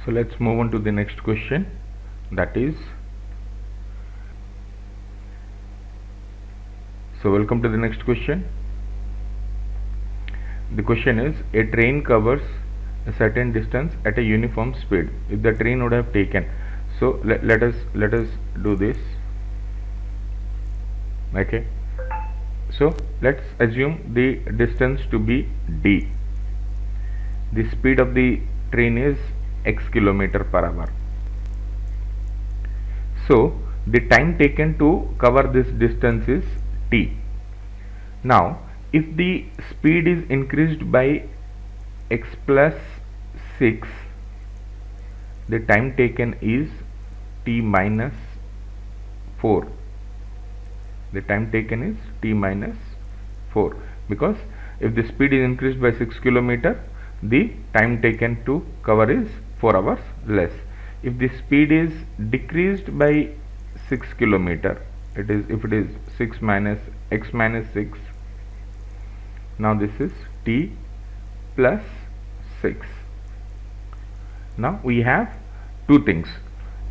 So let's move on to the next question, that is, so welcome to the next question. The question is, a train covers a certain distance at a uniform speed. If the train would have taken, so let us do this. Okay, so let's assume the distance to be d. The speed of the train is x km/h. So the time taken to cover this distance is t. Now if the speed is increased by x plus 6, the time taken is t minus 4. The time taken is t minus 4, because if the speed is increased by 6 km, the time taken to cover is 4 hours less. If the speed is decreased by 6 km, it is, if it is 6 minus x minus 6, now this is t plus 6. Now we have two things,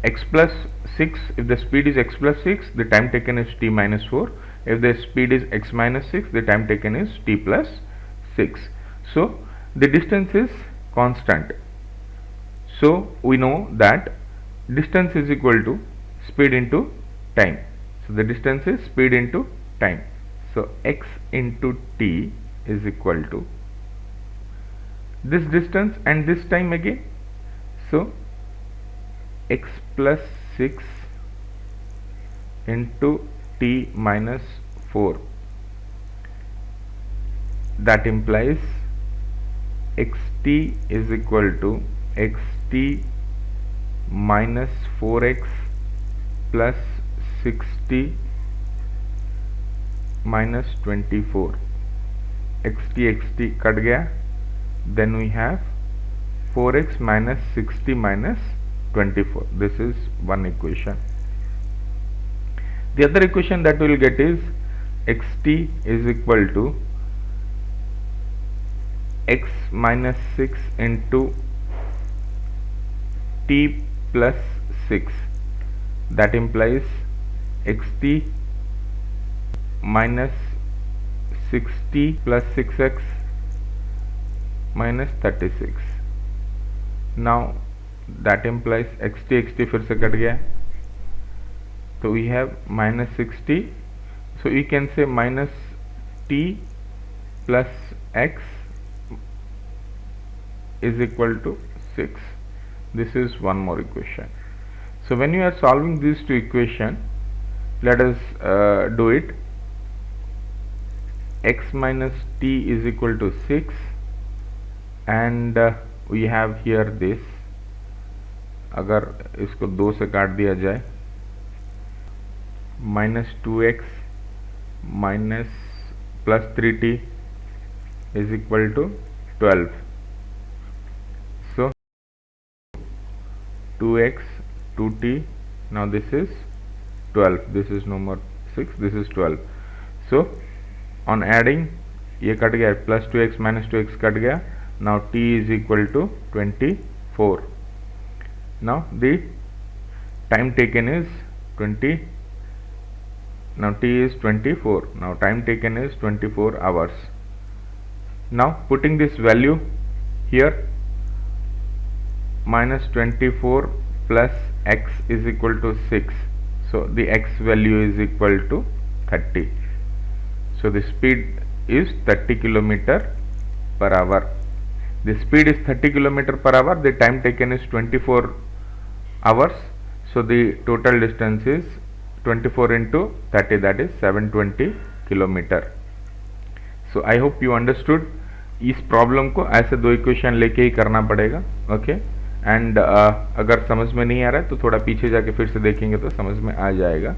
x plus 6. If the speed is x plus 6, the time taken is t minus 4. If the speed is x minus 6, the time taken is t plus 6. So the distance is constant. So we know that distance is equal to speed into time. So the distance is speed into time. So x into t is equal to this distance and this time again. So x plus 6 into t minus 4, that implies xt is equal to xt minus 4x plus 60 minus 24. xt cut gaya, then we have 4x minus 60 minus 24. This is one equation. The other equation that we will get is xt is equal to x minus 6 into t plus 6. That implies xt minus 60 plus 6x minus 36. Now that implies xt फिर से cut गया, तो we have minus 60. So you can say minus t plus x is equal to 6. This is one more equation. So when you are solving these two equations, let us do it. X minus t is equal to 6, and we have here this. अगर इसको 2 से काट दिया जाए, minus 2x minus plus 3t is equal to 12. So 2x 2t, now this is 12, this is no more 6, this is 12. So on adding, ये cut गया, plus 2x minus 2x cut गया. Now t is equal to 24. Now the time taken is 20. Now t is 24. Now time taken is 24 hours. Now putting this value here, minus 24 plus x is equal to 6. So the x value is equal to 30. So the speed is 30 km/h. The speed is 30 km/h. The time taken is 24 hours. So the total distance is 24 into 30, that is 720 km. So I hope you understood. इस problem को ऐसे दो equation लेके ही करना पड़ेगा. Okay, and अगर समझ में नहीं आ रहा है तो थोड़ा पीछे जाके फिर से देखेंगे तो समझ में आ जाएगा.